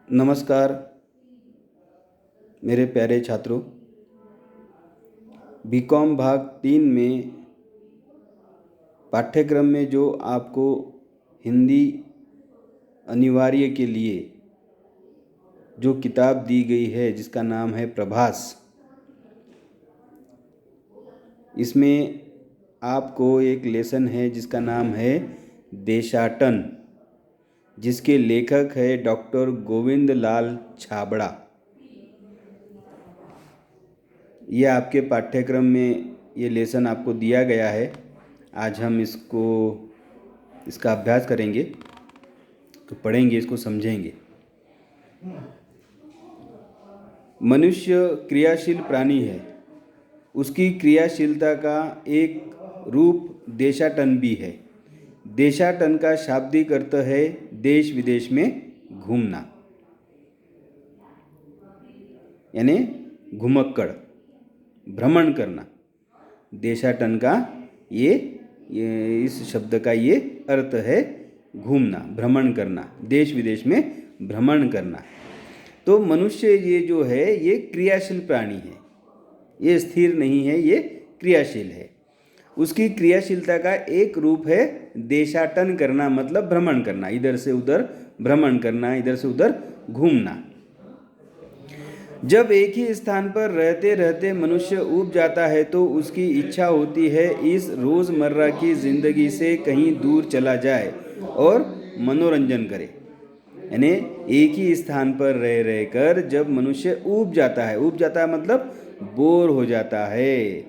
नमस्कार मेरे प्यारे छात्रों। बीकॉम भाग 3 में पाठ्यक्रम में जो आपको हिंदी अनिवार्य के लिए जो किताब दी गई है जिसका नाम है प्रभास, इसमें आपको एक लेसन है जिसका नाम है देशाटन, जिसके लेखक है डॉक्टर गोविंद लाल छाबड़ा। ये आपके पाठ्यक्रम में ये लेसन आपको दिया गया है। आज हम इसका अभ्यास करेंगे, तो पढ़ेंगे, इसको समझेंगे। मनुष्य क्रियाशील प्राणी है। उसकी क्रियाशीलता का एक रूप देशाटन भी है। देशाटन का शाब्दिक अर्थ है देश विदेश में घूमना, यानी घुमक्कड़, भ्रमण करना। देशाटन का ये इस शब्द का ये अर्थ है घूमना, भ्रमण करना, देश विदेश में भ्रमण करना। तो मनुष्य ये जो है ये क्रियाशील प्राणी है, ये स्थिर नहीं है, ये क्रियाशील है। उसकी क्रियाशीलता का एक रूप है देशाटन करना, मतलब भ्रमण करना, इधर से उधर भ्रमण करना, इधर से उधर घूमना। जब एक ही स्थान पर रहते रहते मनुष्य ऊब जाता है तो उसकी इच्छा होती है इस रोज़मर्रा की ज़िंदगी से कहीं दूर चला जाए और मनोरंजन करे। यानी एक ही स्थान पर रह रहकर जब मनुष्य ऊब जाता है मतलब बोर हो जाता है,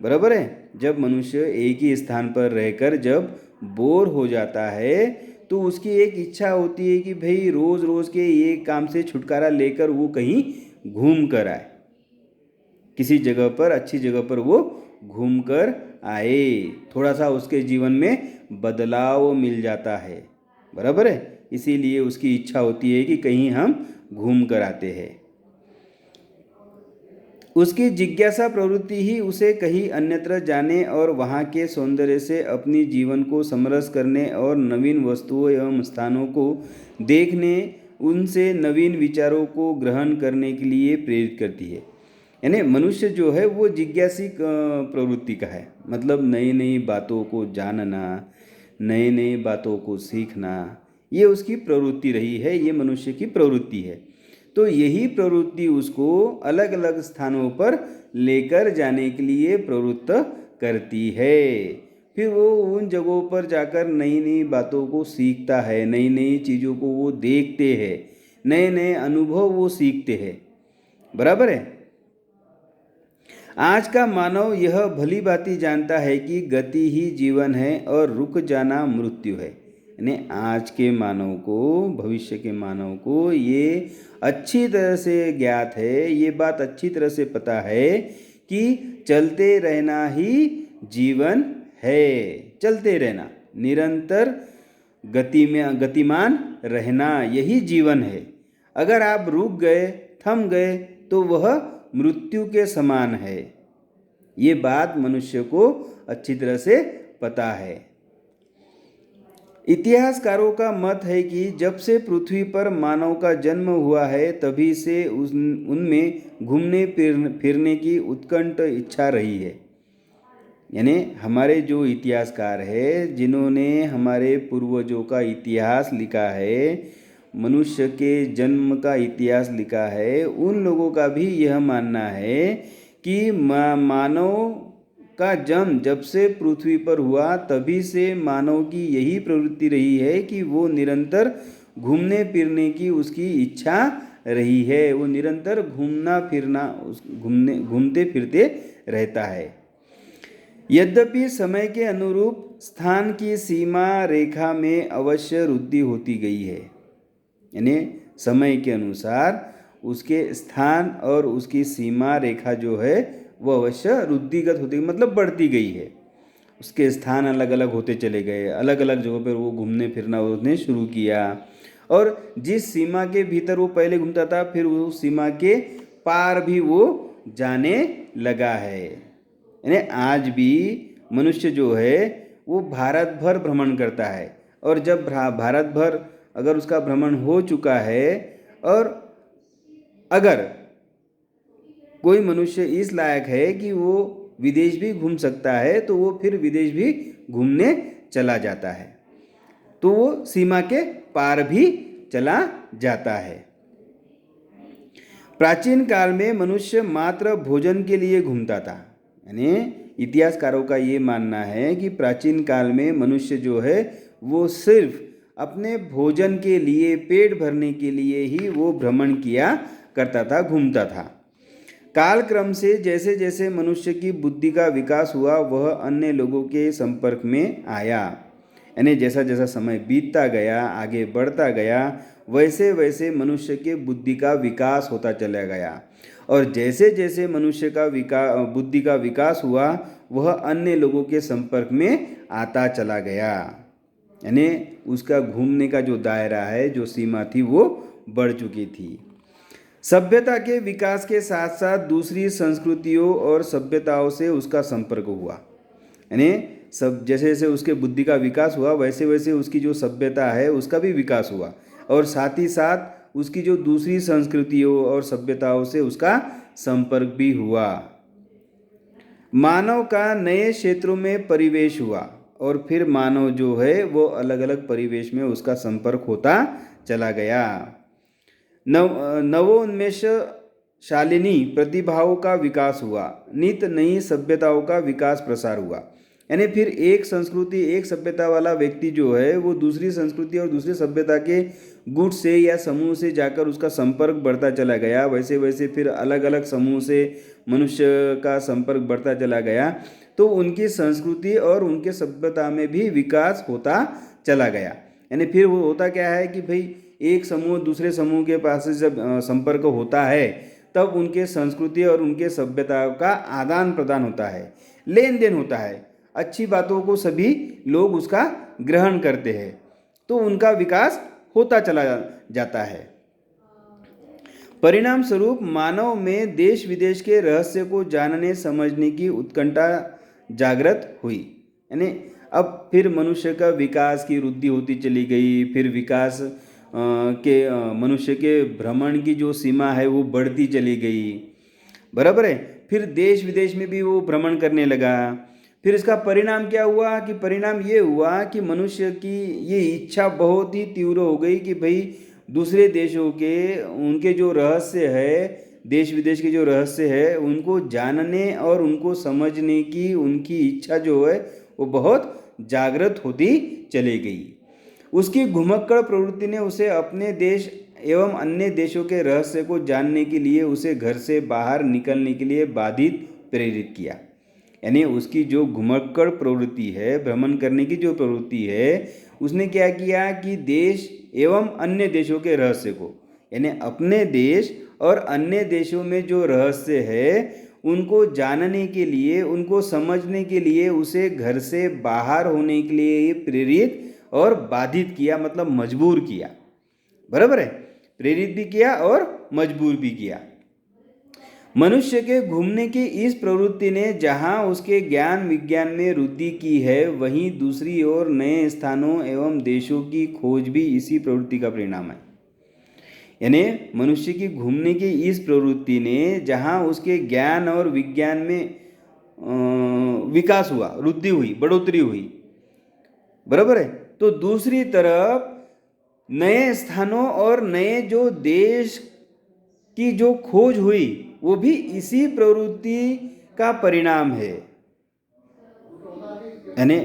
बराबर है। जब मनुष्य एक ही स्थान पर रहकर जब बोर हो जाता है तो उसकी एक इच्छा होती है कि भाई रोज़ रोज़ के ये काम से छुटकारा लेकर वो कहीं घूम कर आए, किसी जगह पर, अच्छी जगह पर वो घूम कर आए, थोड़ा सा उसके जीवन में बदलाव मिल जाता है, बराबर है। इसीलिए उसकी इच्छा होती है कि कहीं हम घूम कर आते हैं। उसकी जिज्ञासा प्रवृत्ति ही उसे कहीं अन्यत्र जाने और वहाँ के सौंदर्य से अपनी जीवन को समरस करने और नवीन वस्तुओं एवं स्थानों को देखने, उनसे नवीन विचारों को ग्रहण करने के लिए प्रेरित करती है। यानी मनुष्य जो है वो जिज्ञासिक प्रवृत्ति का है, मतलब नई नई बातों को जानना, नई नई बातों को सीखना, ये उसकी प्रवृत्ति रही है, ये मनुष्य की प्रवृत्ति है। तो यही प्रवृत्ति उसको अलग अलग स्थानों पर लेकर जाने के लिए प्रवृत्त करती है। फिर वो उन जगहों पर जाकर नई नई बातों को सीखता है, नई नई चीज़ों को वो देखते हैं, नए नए अनुभव वो सीखते हैं, बराबर है। आज का मानव यह भली भांति जानता है कि गति ही जीवन है और रुक जाना मृत्यु है। यानी आज के मानव को, भविष्य के मानव को ये अच्छी तरह से ज्ञात है, ये बात अच्छी तरह से पता है कि चलते रहना ही जीवन है। चलते रहना, निरंतर गतिमान रहना, यही जीवन है। अगर आप रुक गए, थम गए, तो वह मृत्यु के समान है। ये बात मनुष्य को अच्छी तरह से पता है। इतिहासकारों का मत है कि जब से पृथ्वी पर मानव का जन्म हुआ है तभी से उनमें घूमने फिरने की उत्कंठ इच्छा रही है। यानी हमारे जो इतिहासकार है, जिन्होंने हमारे पूर्वजों का इतिहास लिखा है, मनुष्य के जन्म का इतिहास लिखा है, उन लोगों का भी यह मानना है कि मानव का जन्म जब से पृथ्वी पर हुआ तभी से मानव की यही प्रवृत्ति रही है कि वो निरंतर घूमने फिरने की उसकी इच्छा रही है। वो निरंतर घूमते फिरते रहता है। यद्यपि समय के अनुरूप स्थान की सीमा रेखा में अवश्य वृद्धि होती गई है। यानी समय के अनुसार उसके स्थान और उसकी सीमा रेखा जो है वो अवश्य वृद्धिगत होती, मतलब बढ़ती गई है। उसके स्थान अलग अलग होते चले गए, अलग अलग जगहों पर वो घूमने फिरना उसने शुरू किया, और जिस सीमा के भीतर वो पहले घूमता था फिर उस सीमा के पार भी वो जाने लगा है। यानी आज भी मनुष्य जो है वो भारत भर भ्रमण करता है, और जब भारत भर अगर उसका भ्रमण हो चुका है और अगर कोई मनुष्य इस लायक है कि वो विदेश भी घूम सकता है तो वो फिर विदेश भी घूमने चला जाता है, तो वो सीमा के पार भी चला जाता है। प्राचीन काल में मनुष्य मात्र भोजन के लिए घूमता था। यानी इतिहासकारों का ये मानना है कि प्राचीन काल में मनुष्य जो है वो सिर्फ अपने भोजन के लिए, पेट भरने के लिए ही वो भ्रमण किया करता था, घूमता था। कालक्रम से जैसे जैसे मनुष्य की बुद्धि का विकास हुआ वह अन्य लोगों के संपर्क में आया। यानी जैसा जैसा समय बीतता गया, आगे बढ़ता गया, वैसे वैसे मनुष्य के बुद्धि का विकास होता चला गया। और जैसे जैसे मनुष्य का बुद्धि का विकास हुआ वह अन्य लोगों के संपर्क में आता चला गया। यानी उसका घूमने का जो दायरा है, जो सीमा थी, वो बढ़ चुकी थी। सभ्यता के विकास के साथ साथ दूसरी संस्कृतियों और सभ्यताओं से उसका संपर्क हुआ। यानी सब जैसे जैसे उसके बुद्धि का विकास हुआ वैसे वैसे उसकी जो सभ्यता है उसका भी विकास हुआ, और साथ ही साथ उसकी जो दूसरी संस्कृतियों और सभ्यताओं से उसका संपर्क भी हुआ। मानव का नए क्षेत्रों में परिवेश हुआ और फिर मानव जो है वो अलग अलग परिवेश में उसका संपर्क होता चला गया। नवोन्मेष शालिनी प्रतिभाओं का विकास हुआ, नित नई सभ्यताओं का विकास प्रसार हुआ। यानी फिर एक संस्कृति, एक सभ्यता वाला व्यक्ति जो है वो दूसरी संस्कृति और दूसरी सभ्यता के गुट से या समूह से जाकर उसका संपर्क बढ़ता चला गया। वैसे वैसे फिर अलग अलग समूह से मनुष्य का संपर्क बढ़ता चला गया, तो उनकी संस्कृति और उनके सभ्यता में भी विकास होता चला गया। यानी फिर वो होता क्या है कि भाई एक समूह दूसरे समूह के पास से जब संपर्क होता है तब उनके संस्कृति और उनके सभ्यता का आदान प्रदान होता है, लेन देन होता है, अच्छी बातों को सभी लोग उसका ग्रहण करते हैं, तो उनका विकास होता चला जाता है। परिणाम स्वरूप मानव में देश विदेश के रहस्य को जानने समझने की उत्कंठा जागृत हुई। यानी अब फिर मनुष्य का विकास की वृद्धि होती चली गई, फिर विकास मनुष्य के भ्रमण की जो सीमा है वो बढ़ती चली गई, बराबर है। फिर देश विदेश में भी वो भ्रमण करने लगा। फिर इसका परिणाम क्या हुआ कि परिणाम ये हुआ कि मनुष्य की ये इच्छा बहुत ही तीव्र हो गई कि भाई दूसरे देशों के उनके जो रहस्य है, देश विदेश के जो रहस्य है उनको जानने और उनको समझने की उनकी इच्छा जो है वो बहुत जागृत होती चली गई। उसकी घुमक्कड़ प्रवृत्ति ने उसे अपने देश एवं अन्य देशों के रहस्य को जानने के लिए उसे घर से बाहर निकलने के लिए बाधित प्रेरित किया। यानी उसकी जो घुमक्कड़ प्रवृत्ति है, भ्रमण करने की जो प्रवृत्ति है, उसने क्या किया कि देश एवं अन्य देशों के रहस्य को, यानी अपने देश और अन्य देशों में जो रहस्य है उनको जानने के लिए, उनको समझने के लिए उसे घर से बाहर होने के लिए प्रेरित और बाधित किया, मतलब मजबूर किया, बराबर है। प्रेरित भी किया और मजबूर भी किया। मनुष्य के घूमने की इस प्रवृत्ति ने जहाँ उसके ज्ञान विज्ञान में वृद्धि की है, वहीं दूसरी ओर नए स्थानों एवं देशों की खोज भी इसी प्रवृत्ति का परिणाम है। यानी मनुष्य की घूमने की इस प्रवृत्ति ने जहाँ उसके ज्ञान और विज्ञान में विकास हुआ, वृद्धि हुई, बढ़ोतरी हुई, बराबर है, तो दूसरी तरफ नए स्थानों और नए जो देश की जो खोज हुई वो भी इसी प्रवृत्ति का परिणाम है। यानी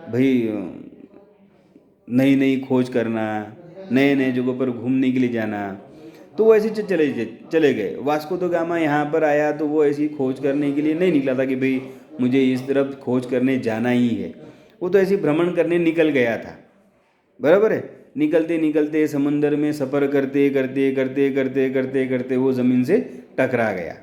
भाई नई नई खोज करना, नए नए जगहों पर घूमने के लिए जाना, तो वो ऐसे चले गए। वास्को द गामा यहाँ पर आया तो वो ऐसी खोज करने के लिए नहीं निकला था कि भाई मुझे इस तरफ खोज करने जाना ही है, वो तो ऐसे भ्रमण करने निकल गया था, बराबर है। निकलते निकलते समंदर में सफ़र करते करते करते करते करते करते वो ज़मीन से टकरा गया।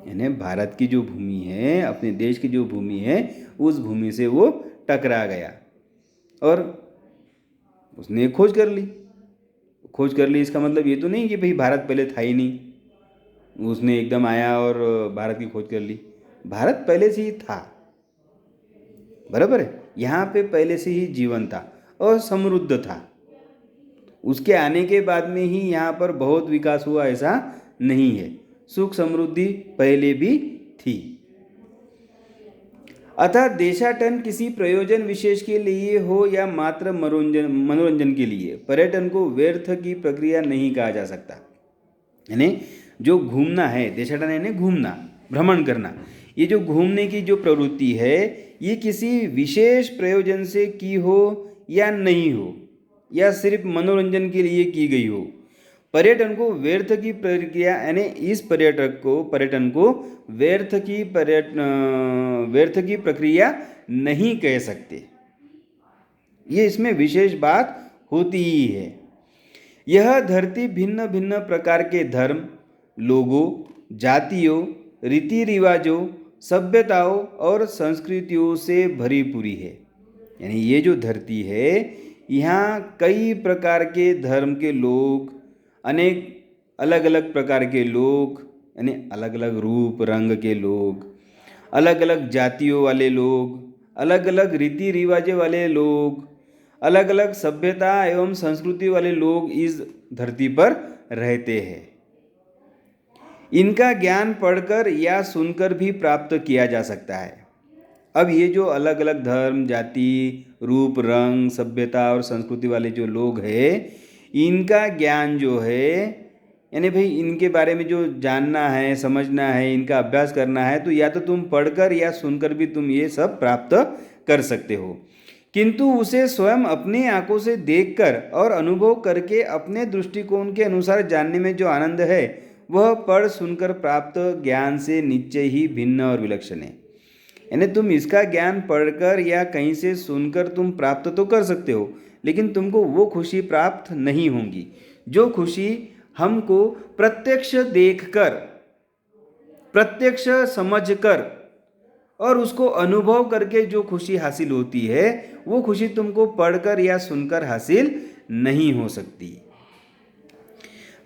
यानी भारत की जो भूमि है, अपने देश की जो भूमि है, उस भूमि से वो टकरा गया और उसने खोज कर ली। खोज कर ली इसका मतलब ये तो नहीं कि भाई भारत पहले था ही नहीं, उसने एकदम आया और भारत की खोज कर ली। भारत पहले से ही था, बराबर है। यहाँ पे पहले से ही जीवन था और समृद्ध था। उसके आने के बाद में ही यहाँ पर बहुत विकास हुआ ऐसा नहीं है। सुख समृद्धि पहले भी थी। अतः देशाटन किसी प्रयोजन विशेष के लिए हो या मात्र मनोरंजन के लिए, पर्यटन को व्यर्थ की प्रक्रिया नहीं कहा जा सकता। यानी जो घूमना है, देशाटन यानी घूमना, भ्रमण करना, ये जो घूमने की जो प्रवृत्ति है ये किसी विशेष प्रयोजन से की हो या नहीं हो, या सिर्फ मनोरंजन के लिए की गई हो, पर्यटन को व्यर्थ की प्रक्रिया यानी इस पर्यटन को व्यर्थ की प्रक्रिया नहीं कह सकते। ये इसमें विशेष बात होती ही है। यह धरती भिन्न भिन्न प्रकार के धर्म, लोगों, जातियों, रीति रिवाजों, सभ्यताओं और संस्कृतियों से भरी पूरी है। यानी ये जो धरती है यहाँ कई प्रकार के धर्म के लोग, अनेक अलग अलग प्रकार के लोग, यानी अलग अलग रूप रंग के लोग, अलग अलग जातियों वाले लोग, अलग अलग रीति रिवाज वाले लोग, अलग अलग सभ्यता एवं संस्कृति वाले लोग इस धरती पर रहते हैं। इनका ज्ञान पढ़कर या सुनकर भी प्राप्त किया जा सकता है। अब ये जो अलग अलग धर्म, जाति, रूप रंग, सभ्यता और संस्कृति वाले जो लोग हैं, इनका ज्ञान जो है, यानी भाई इनके बारे में जो जानना है, समझना है, इनका अभ्यास करना है, तो या तो तुम पढ़कर या सुनकर भी तुम ये सब प्राप्त कर सकते हो, किंतु उसे स्वयं अपनी आंखों से देखकर और अनुभव करके अपने दृष्टिकोण के अनुसार जानने में जो आनंद है वह पढ़ सुनकर प्राप्त ज्ञान से निश्चय ही भिन्न और विलक्षण है। यानी तुम इसका ज्ञान पढ़कर या कहीं से सुनकर तुम प्राप्त तो कर सकते हो, लेकिन तुमको वो खुशी प्राप्त नहीं होगी जो खुशी हमको प्रत्यक्ष देखकर, प्रत्यक्ष समझकर और उसको अनुभव करके जो खुशी हासिल होती है, वो खुशी तुमको पढ़कर या सुनकर हासिल नहीं हो सकती।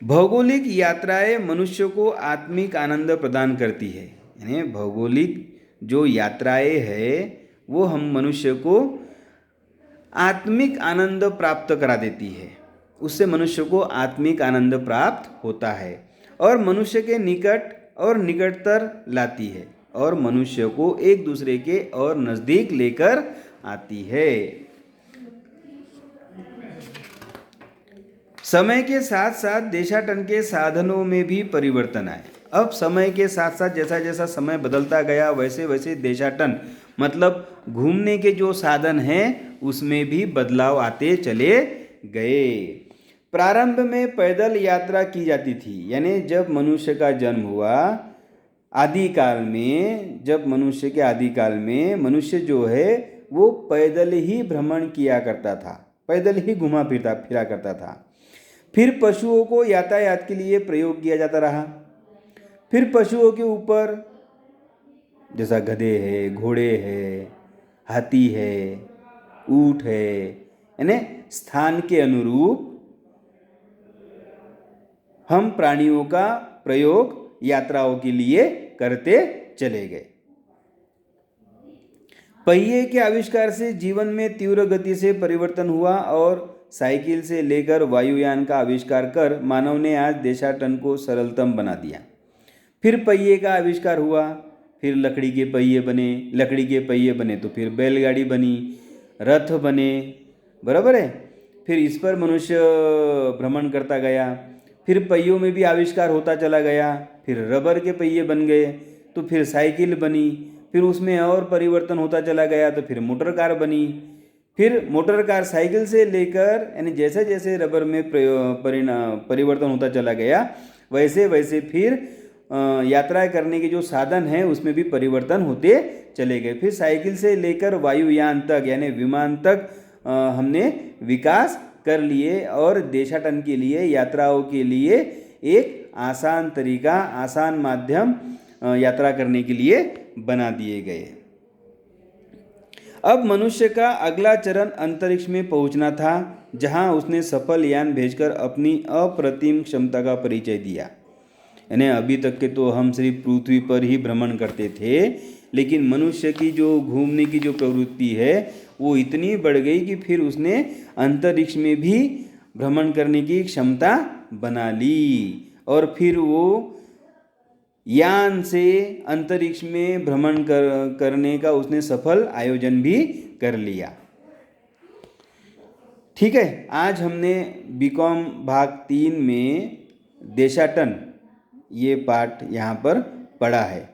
भौगोलिक यात्राएं मनुष्य को आत्मिक आनंद प्रदान करती है। यानी भौगोलिक जो यात्राएं है वो हम मनुष्य को आत्मिक आनंद प्राप्त करा देती है, उससे मनुष्य को आत्मिक आनंद प्राप्त होता है और मनुष्य के निकट और निकटतर लाती है और मनुष्य को एक दूसरे के और नज़दीक लेकर आती है। समय के साथ साथ देशाटन के साधनों में भी परिवर्तन आए। अब समय के साथ साथ जैसा जैसा समय बदलता गया वैसे वैसे देशाटन मतलब घूमने के जो साधन हैं उसमें भी बदलाव आते चले गए। प्रारंभ में पैदल यात्रा की जाती थी। यानी जब मनुष्य का जन्म हुआ आदिकाल में, जब मनुष्य के आदिकाल में मनुष्य जो है वो पैदल ही भ्रमण किया करता था, पैदल ही घुमा फिरा करता था। फिर पशुओं को यातायात के लिए प्रयोग किया जाता रहा। फिर पशुओं के ऊपर जैसा गधे है, घोड़े है, हाथी है, ऊंट है, यानी स्थान के अनुरूप हम प्राणियों का प्रयोग यात्राओं के लिए करते चले गए। पहिए के आविष्कार से जीवन में तीव्र गति से परिवर्तन हुआ और साइकिल से लेकर वायुयान का आविष्कार कर मानव ने आज देशाटन को सरलतम बना दिया। फिर पहिए का आविष्कार हुआ, फिर लकड़ी के पहिए बने, लकड़ी के पहिए बने तो फिर बैलगाड़ी बनी, रथ बने, बराबर है। फिर इस पर मनुष्य भ्रमण करता गया। फिर पहियों में भी आविष्कार होता चला गया। फिर रबर के पहिए बन गए तो फिर साइकिल बनी। फिर उसमें और परिवर्तन होता चला गया तो फिर मोटर कार बनी। फिर मोटर कार साइकिल से लेकर यानी जैसे जैसे रबर में परिवर्तन होता चला गया वैसे वैसे फिर यात्रा करने के जो साधन हैं उसमें भी परिवर्तन होते चले गए। फिर साइकिल से लेकर वायुयान तक यानी विमान तक हमने विकास कर लिए और देशाटन के लिए, यात्राओं के लिए एक आसान तरीका, आसान माध्यम यात्रा करने के लिए बना दिए गए। अब मनुष्य का अगला चरण अंतरिक्ष में पहुंचना था, जहां उसने सफल यान भेजकर अपनी अप्रतिम क्षमता का परिचय दिया। यानी अभी तक के तो हम सिर्फ पृथ्वी पर ही भ्रमण करते थे, लेकिन मनुष्य की जो घूमने की जो प्रवृत्ति है वो इतनी बढ़ गई कि फिर उसने अंतरिक्ष में भी भ्रमण करने की क्षमता बना ली और फिर वो यान से अंतरिक्ष में भ्रमण करने का उसने सफल आयोजन भी कर लिया। ठीक है, आज हमने बीकॉम भाग 3 में देशाटन ये पाठ यहाँ पर पढ़ा है।